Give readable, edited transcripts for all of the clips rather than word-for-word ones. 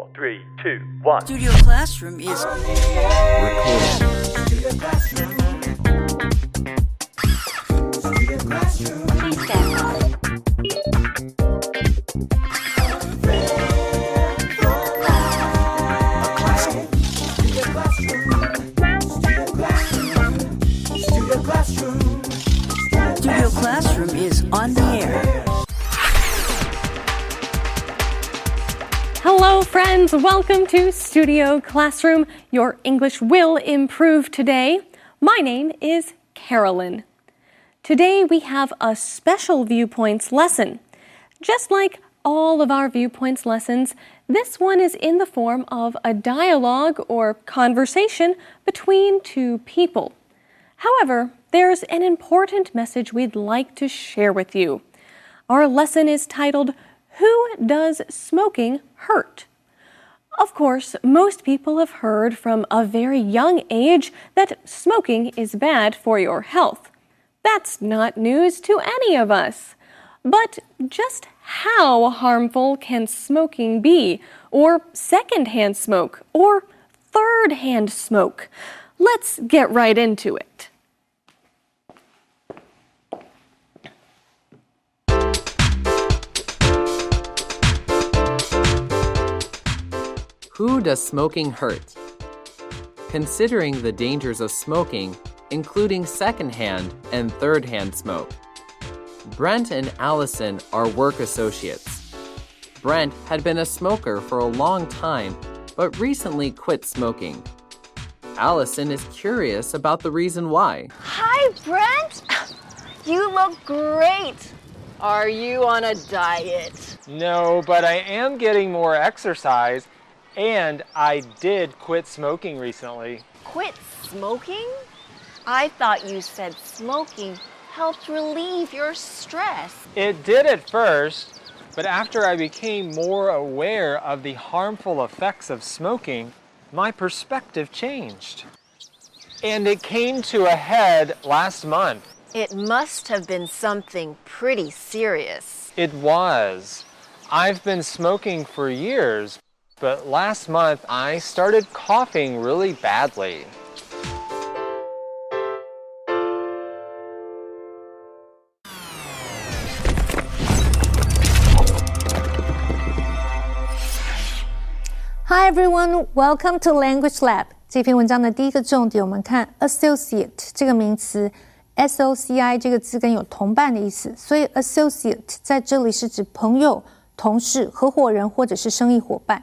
4, 3, 2, 1. Studio Classroom is Recording. Please stand by. Studio Classroom is on the air. Hello friends, welcome to Studio Classroom. Your English will improve today. My name is Carolyn. Today we have a special viewpoints lesson. Just like all of our viewpoints lessons, this one is in the form of a dialogue or conversation between two people. However, there's an important message we'd like to share with you. Our lesson is titled, Who Does Smoking Hurt? Of course, most people have heard from a very young age that smoking is bad for your health. That's not news to any of us. But just how harmful can smoking be, or secondhand smoke, or third-hand smoke? Let's get right into it. Who does smoking hurt? Considering the dangers of smoking, including secondhand and third-hand smoke. Brent and Allison are work associates. Brent had been a smoker for a long time, but recently quit smoking. Allison is curious about the reason why. Hi, Brent. You look great. Are you on a diet? No, but I am getting more exercise, and I did quit smoking recently. Quit smoking? I thought you said smoking helped relieve your stress. It did at first, but after I became more aware of the harmful effects of smoking, my perspective changed. And it came to a head last month. It must have been something pretty serious. It was. I've been smoking for years, but last month I started coughing really badly. Hi everyone, welcome to Language Lab. 这篇文章的第一个重点，我们看 associate 这个名词 ，SOCI 这个字根有同伴的意思，所以 associate 在这里是指朋友、同事、合伙人或者是生意伙伴。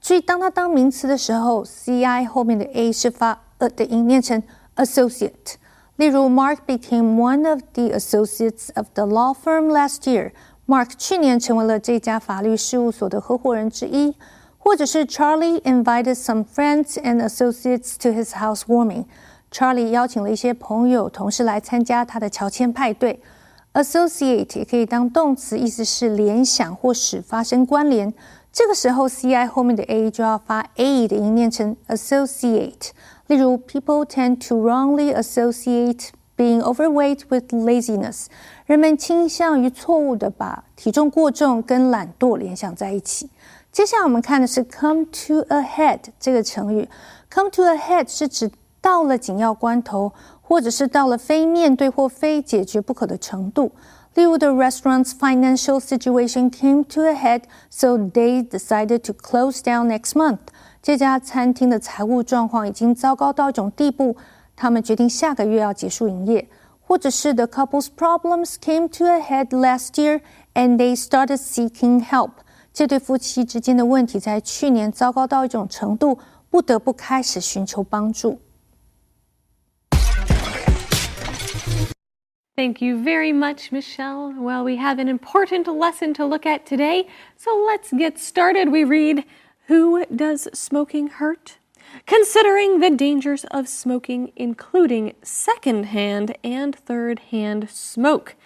注意，当它当名词的时候 ，CI 后面的 A 是发的音，念成 associate。例如 ，Mark became one of the associates of the law firm last year. Mark 去年成为了这家法律事务所的合伙人之一。或者是 Charlie invited some friends and associates to his housewarming. Charlie 邀请了一些朋友、同事来参加他的乔迁派对。Associate 也可以当动词，意思是联想或使发生关联。这个时候 CI 后面的 A 就要发 A 的音，念成 associate。例如 People tend to wrongly associate being overweight with laziness. 人们倾向于错误地把体重过重跟懒惰联想在一起。接下来我们看的是 come to a head 这个成语。come to a head 是指到了紧要关头，或者是到了非面对或非解决不可的程度。例如 the restaurant's financial situation came to a head, so they decided to close down next month. 这家餐厅的财务状况已经糟糕到一种地步，他们决定下个月要结束营业。或者是 the couple's problems came to a head last year, and they started seeking help.这对夫妻之间的问题在去年糟糕到一种程度，不得不开始寻求帮助。Thank you very much, Michelle. Well, we have an important lesson to look at today, so let's get started. We read, Who does smoking hurt? Considering the dangers of smoking, including second-hand and third-hand smoke.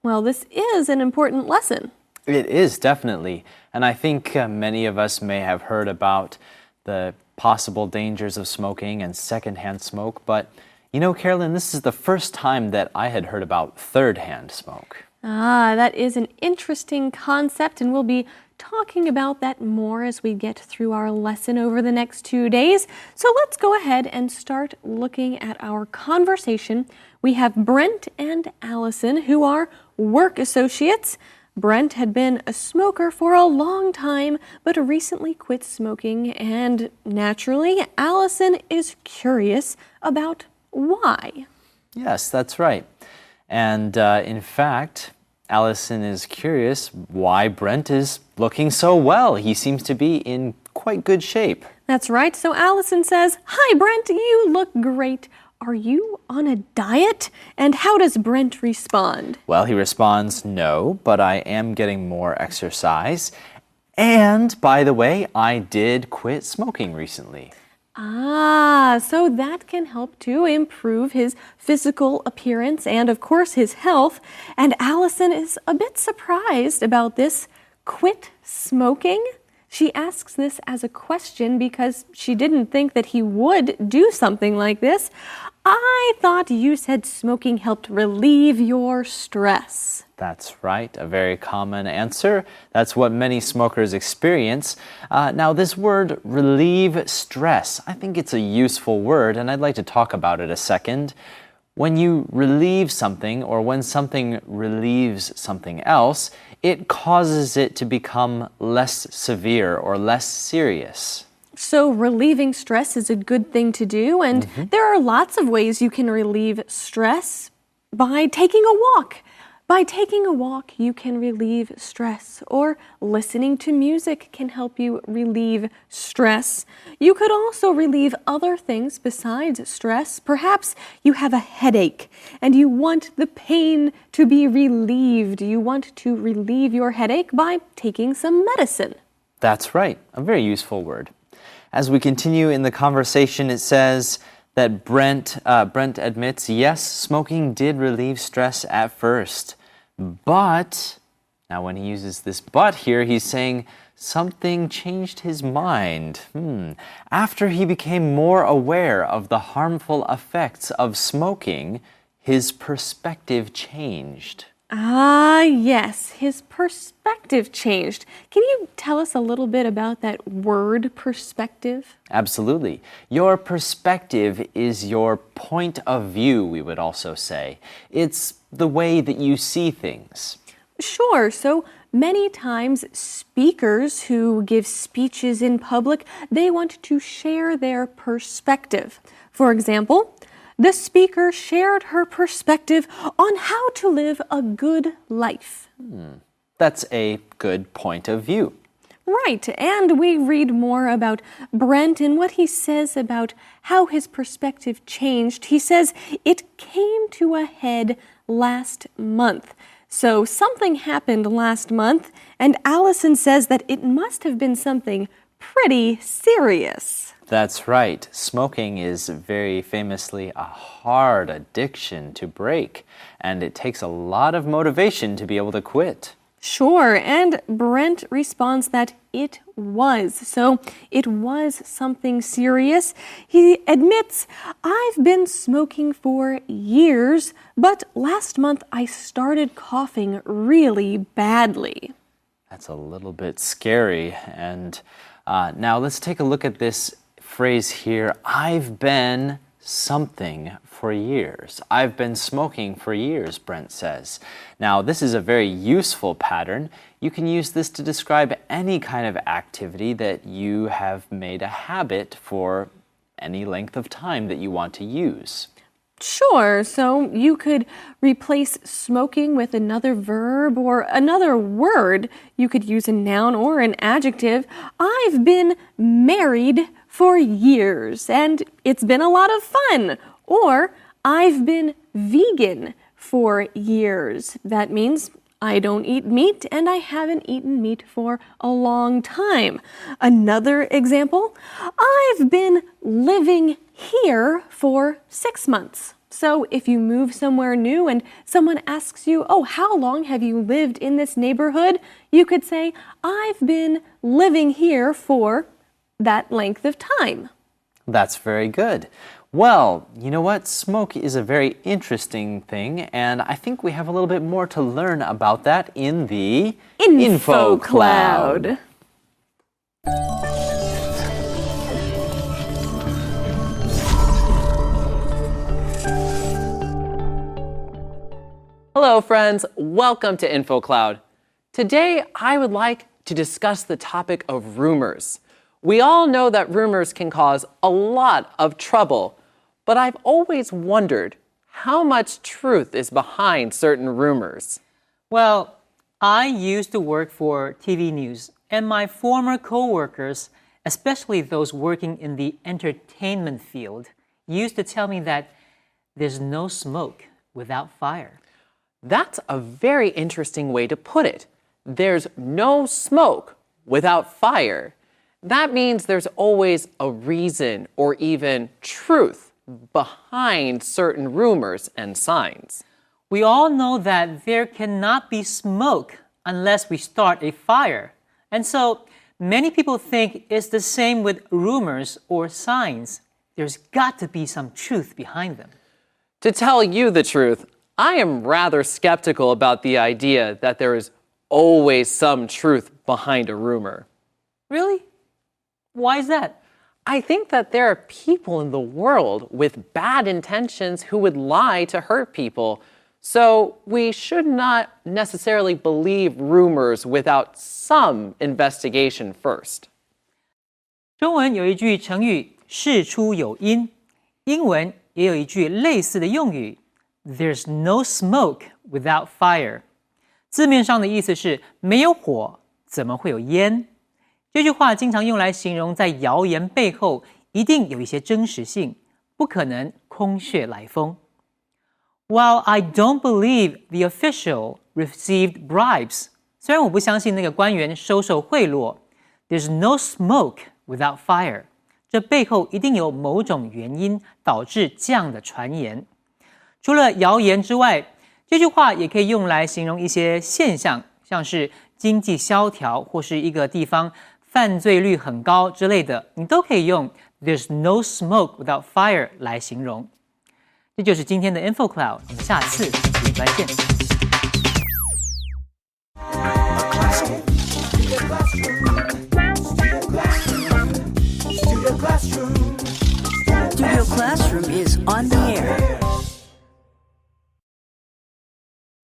Well, this is an important lesson. It is, definitely. And I think many of us may have heard about the possible dangers of smoking and secondhand smoke, but you know, Carolyn, this is the first time that I had heard about third-hand smoke. That is an interesting concept, and we'll be talking about that more as we get through our lesson over the next 2 days. So let's go ahead and start looking at our conversation. We have Brent and Allison, who are work associates. Brent had been a smoker for a long time, but recently quit smoking, and naturally, Allison is curious about why. Yes, that's right. And in fact, Allison is curious why Brent is looking so well. He seems to be in quite good shape. That's right. So Allison says, "Hi, Brent, you look great. Are you on a diet?" And how does Brent respond? Well, he responds, "No, but I am getting more exercise. And by the way, I did quit smoking recently." So that can help to improve his physical appearance and, of course, his health. And Allison is a bit surprised about this quit smoking. She asks this as a question because she didn't think that he would do something like this. "I thought you said smoking helped relieve your stress." That's right, a very common answer. That's what many smokers experience. Now, this word, relieve stress, I think it's a useful word, and I'd like to talk about it a second. When you relieve something, or when something relieves something else, it causes it to become less severe or less serious. So relieving stress is a good thing to do, and there are lots of ways you can relieve stress by taking a walk. By taking a walk, you can relieve stress, or listening to music can help you relieve stress. You could also relieve other things besides stress. Perhaps you have a headache and you want the pain to be relieved. You want to relieve your headache by taking some medicine. That's right, a very useful word. As we continue in the conversation, it says that Brent admits, yes, smoking did relieve stress at first, but, now when he uses this but here, he's saying something changed his mind. After he became more aware of the harmful effects of smoking, his perspective changed. Yes, his perspective changed. Can you tell us a little bit about that word, perspective? Absolutely. Your perspective is your point of view, we would also say. It's the way that you see things. Sure. So many times speakers who give speeches in public, they want to share their perspective. For example, the speaker shared her perspective on how to live a good life. That's a good point of view. Right, and we read more about Brent and what he says about how his perspective changed. He says it came to a head last month. So something happened last month, and Allison says that it must have been something pretty serious. That's right. Smoking is very famously a hard addiction to break, and it takes a lot of motivation to be able to quit. Sure, and Brent responds that it was. So it was something serious. He admits, "I've been smoking for years, but last month I started coughing really badly." That's a little bit scary. And now let's take a look at this phrase here. I've been something for years. I've been smoking for years, Brent says. Now, this is a very useful pattern. You can use this to describe any kind of activity that you have made a habit for any length of time that you want to use. Sure, so you could replace smoking with another verb or another word. You could use a noun or an adjective. I've been married for years, and it's been a lot of fun. Or, I've been vegan for years. That means I don't eat meat, and I haven't eaten meat for a long time. Another example, I've been living here for 6 months. So if you move somewhere new and someone asks you, "Oh, how long have you lived in this neighborhood?" you could say, "I've been living here for that length of time." That's very good. Well, you know what? Smoke is a very interesting thing, and I think we have a little bit more to learn about that in the Info Cloud. Hello, friends. Welcome to Info Cloud. Today, I would like to discuss the topic of rumors. We all know that rumors can cause a lot of trouble, but I've always wondered how much truth is behind certain rumors. Well, I used to work for TV news, and my former coworkers, especially those working in the entertainment field, used to tell me that there's no smoke without fire. That's a very interesting way to put it. There's no smoke without fire. That means there's always a reason or even truth behind certain rumors and signs. We all know that there cannot be smoke unless we start a fire. And so many people think it's the same with rumors or signs. There's got to be some truth behind them. To tell you the truth, I am rather skeptical about the idea that there is always some truth behind a rumor. Really? Why is that? I think that there are people in the world with bad intentions who would lie to hurt people. So we should not necessarily believe rumors without some investigation first. 中文有一句成语事出有因，英文也有一句类似的用语 There's no smoke without fire. 字面上的意思是没有火，怎么会有烟？这句话经常用来形容在谣言背后一定有一些真实性，不可能空穴来风。While I don't believe the official received bribes, 虽然我不相信那个官员收受贿赂 ，There's no smoke without fire. 这背后一定有某种原因导致这样的传言。除了谣言之外，这句话也可以用来形容一些现象，像是经济萧条或是一个地方犯罪率很高之类的，你都可以用 There's no smoke without fire 来形容。这就是今天的 Info Cloud， 我们下次节目再见。Studio Classroom is on the air.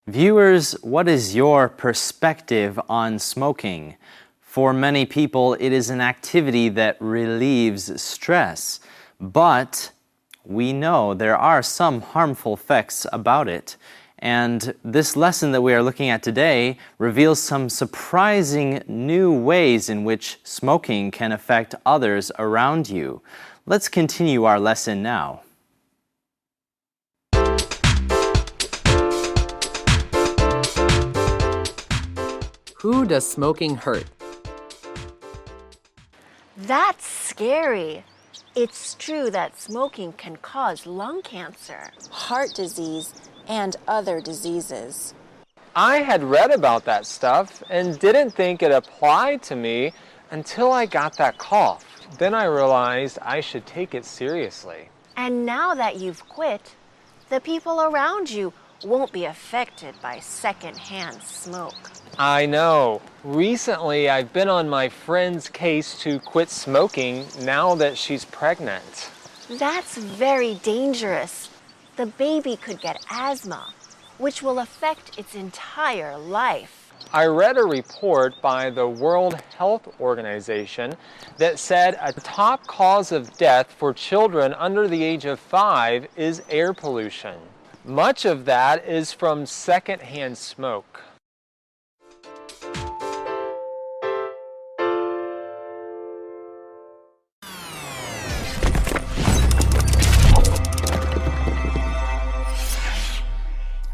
Viewers, what is your perspective on smoking? For many people, it is an activity that relieves stress, but we know there are some harmful effects about it. And this lesson that we are looking at today reveals some surprising new ways in which smoking can affect others around you. Let's continue our lesson now. Who does smoking hurt? That's scary. It's true that smoking can cause lung cancer, heart disease, and other diseases. I had read about that stuff and didn't think it applied to me until I got that cough. Then I realized I should take it seriously. And now that you've quit, the people around you won't be affected by secondhand smoke. I know. Recently, I've been on my friend's case to quit smoking now that she's pregnant. That's very dangerous. The baby could get asthma, which will affect its entire life. I read a report by the World Health Organization that said a top cause of death for children under the age of 5 is air pollution. Much of that is from secondhand smoke.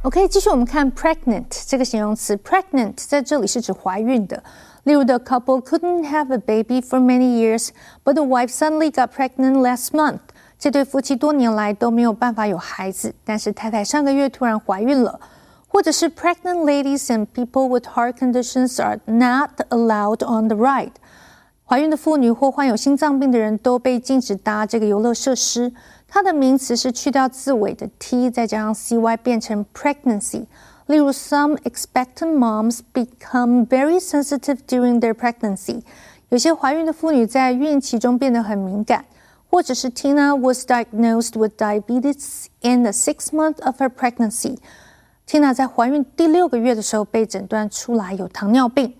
OK， 继续我们看 pregnant 这个形容词 ，pregnant 在这里是指怀孕的。例如 ，the couple couldn't have a baby for many years, but the wife suddenly got pregnant last month. 这对夫妻多年来都没有办法有孩子，但是太太上个月突然怀孕了。或者是 pregnant ladies and people with heart conditions are not allowed on the ride. 怀孕的妇女或患有心脏病的人都被禁止搭这个游乐设施。它的名词是去掉字尾的 t， 再加上 cy 变成 pregnancy。例如 ，some expectant moms become very sensitive during their pregnancy。有些怀孕的妇女在孕期中变得很敏感。或者是 Tina was diagnosed with diabetes in the 6th month of her pregnancy。Tina 在怀孕第6个月的时候被诊断出来有糖尿病。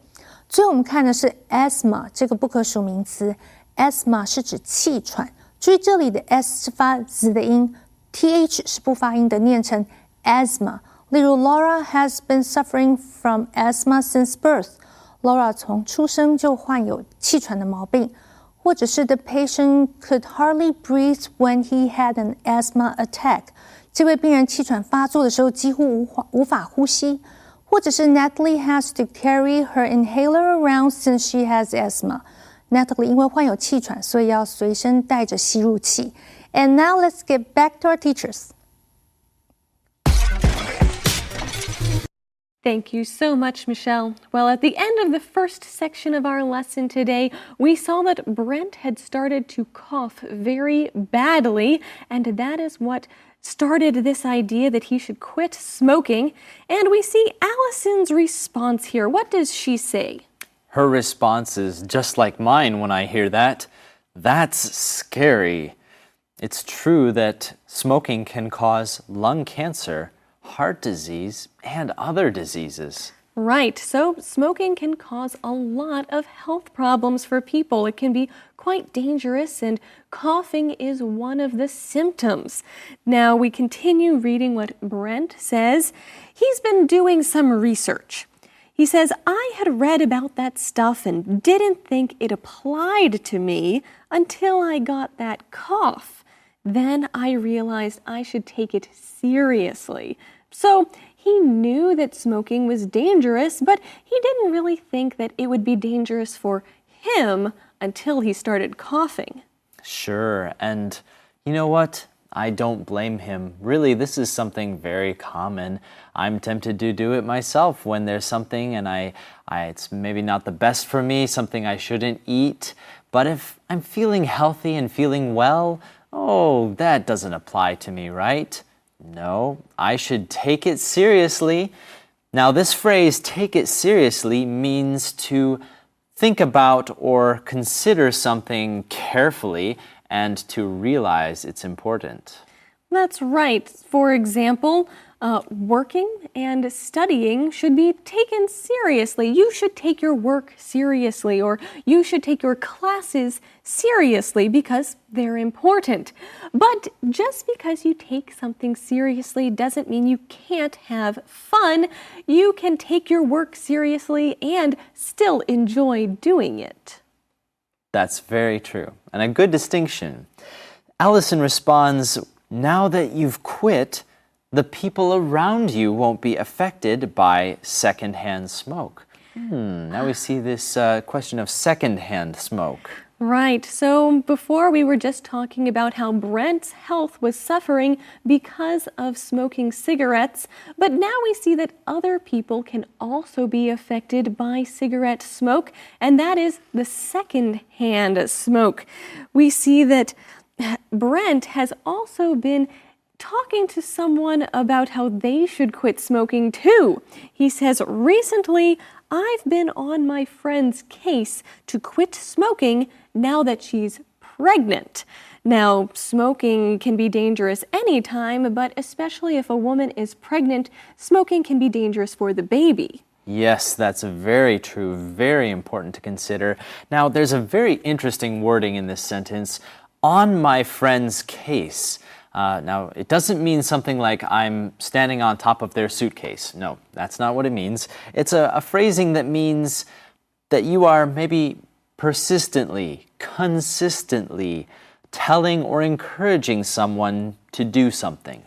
最后我们看的是 asthma 这个不可数名词 ，asthma 是指气喘。注意这里的 s 是发 z 的音 ，th 是不发音的，念成 asthma。例如 Laura has been suffering from asthma since birth。Laura 从出生就患有气喘的毛病。或者是 the patient could hardly breathe when he had an asthma attack。这位病人气喘发作的时候几乎无法呼吸。或者是 Natalie has to carry her inhaler around since she has asthma。Natalie 因为患有气喘，所以要随身带着吸入器。And now let's get back to our teachers. Thank you so much, Michelle. Well, at the end of the first section of our lesson today, we saw that Brent had started to cough very badly, and that is what started this idea that he should quit smoking. And we see Allison's response here. What does she say? Her response is just like mine when I hear that. That's scary. It's true that smoking can cause lung cancer, heart disease, and other diseases. Right, so smoking can cause a lot of health problems for people. It can be quite dangerous, and coughing is one of the symptoms. Now we continue reading what Brent says. He's been doing some research. He says, I had read about that stuff and didn't think it applied to me until I got that cough. Then I realized I should take it seriously. So he knew that smoking was dangerous, but he didn't really think that it would be dangerous for him until he started coughing. Sure, and you know what? I don't blame him. Really, this is something very common. I'm tempted to do it myself when there's something and it's maybe not the best for me, something I shouldn't eat. But if I'm feeling healthy and feeling well, oh, that doesn't apply to me, right? No, I should take it seriously. Now, this phrase, take it seriously, means to think about or consider something carefully and to realize it's important. That's right. For example, working and studying should be taken seriously. You should take your work seriously, or you should take your classes seriously because they're important. But just because you take something seriously doesn't mean you can't have fun. You can take your work seriously and still enjoy doing it. That's very true, and a good distinction. Allison responds, now that you've quit, the people around you won't be affected by secondhand smoke. Now we see this question of secondhand smoke. Right. So before we were just talking about how Brent's health was suffering because of smoking cigarettes, but now we see that other people can also be affected by cigarette smoke, and that is the second-hand smoke. We see that Brent has also been talking to someone about how they should quit smoking too. He says, recently, I've been on my friend's case to quit smoking now that she's pregnant. Now, smoking can be dangerous anytime, but especially if a woman is pregnant, smoking can be dangerous for the baby. Yes, that's very true, very important to consider. Now, there's a very interesting wording in this sentence, on my friend's case. Now, it doesn't mean something like I'm standing on top of their suitcase. No, that's not what it means. It's a phrasing that means that you are maybe persistently, consistently telling or encouraging someone to do something.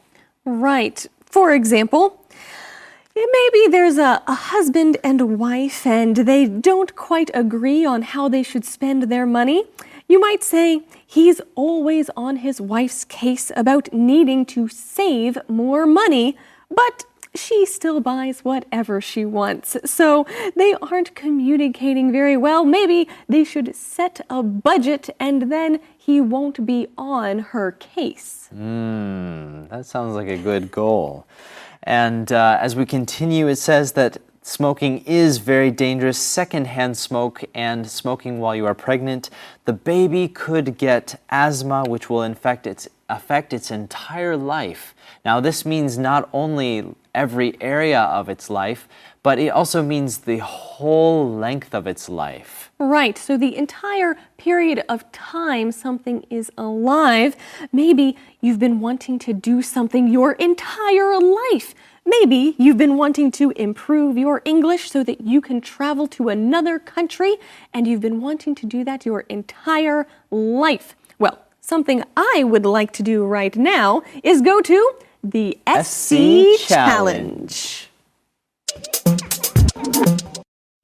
Right. For example, maybe there's a husband and wife and they don't quite agree on how they should spend their money. You might say, he's always on his wife's case about needing to save more money, but she still buys whatever she wants. So they aren't communicating very well. Maybe they should set a budget and then he won't be on her case. That sounds like a good goal. And as we continue, it says that smoking is very dangerous. Secondhand smoke and smoking while you are pregnant. The baby could get asthma, which will affect its entire life. Now, this means not only every area of its life, but it also means the whole length of its life. Right, so the entire period of time something is alive. Maybe you've been wanting to do something your entire life. Maybe you've been wanting to improve your English so that you can travel to another country, and you've been wanting to do that your entire life. Well, something I would like to do right now is go to the SC Challenge.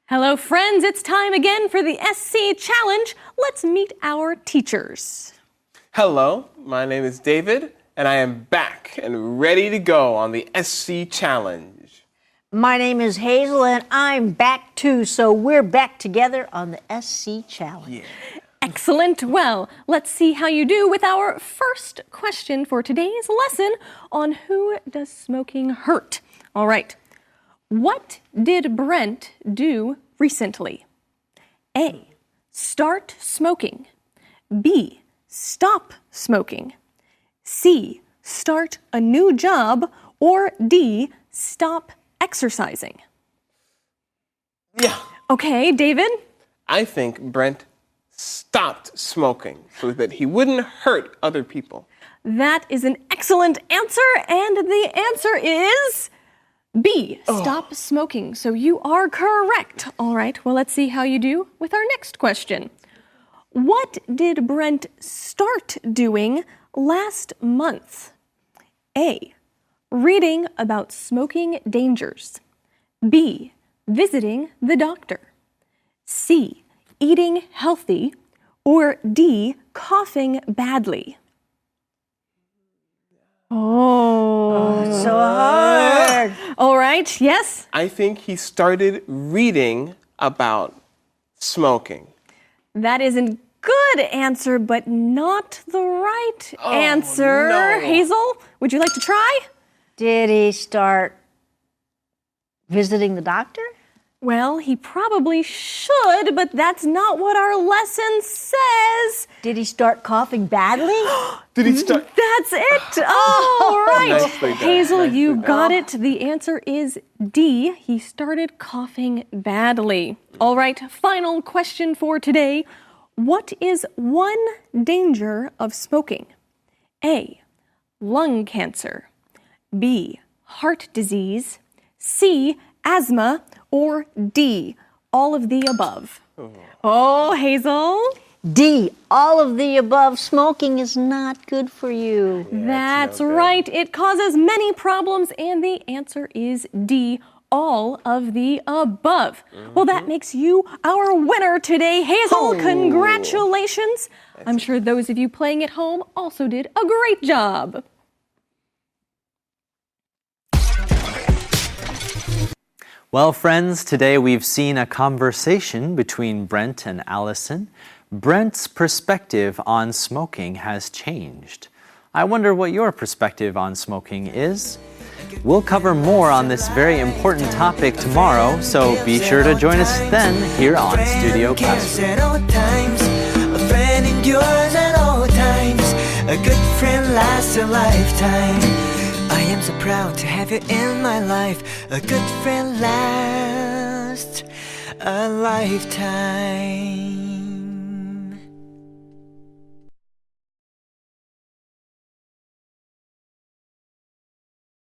Hello, friends. It's time again for the SC Challenge. Let's meet our teachers. Hello, my name is David, and I am back and ready to go on the SC Challenge. My name is Hazel, and I'm back too, so we're back together on the SC Challenge. Yeah. Excellent. Well, let's see how you do with our first question for today's lesson on who does smoking hurt. All right. What did Brent do recently? A. Start smoking. B. Stop smoking. C. Start a new job. Or D. Stop exercising. Yeah. Okay, David? I think Brent stopped smoking so that he wouldn't hurt other people. That is an excellent answer, and the answer is B, stop smoking. So you are correct. All right, well, let's see how you do with our next question. What did Brent start doing last month? A, reading about smoking dangers. B, visiting the doctor. C, eating healthy. Or D, coughing badly. It's so hard. All right, yes? I think he started reading about smoking. That is a good answer, but not the right answer. no. Hazel, would you like to try? Did he start visiting the doctor? Well, he probably should, but that's not what our lesson says. Did he start coughing badly? Did he start? That's it. All right. Nicely done, Hazel, nicely you done. got it. The answer is D. He started coughing badly. All right. Final question for today. What is one danger of smoking? A. Lung cancer. B. Heart disease. C. Asthma. Or D. All of the above. Oh, Hazel. D. All of the above. Smoking is not good for you. That's right. It causes many problems, and the answer is D. All of the above. Well, that makes you our winner today, Hazel. Congratulations. I'm sure those of you playing at home also did a great job. Well, friends, today we've seen a conversation between Brent and Allison. Brent's perspective on smoking has changed. I wonder what your perspective on smoking is. We'll cover more on this very important topic tomorrow, so be sure to join us then here on Studio Classroom. A friend endures at all times. A good friend lasts a lifetime. I am so proud to have you in my life. A good friend lasts a lifetime.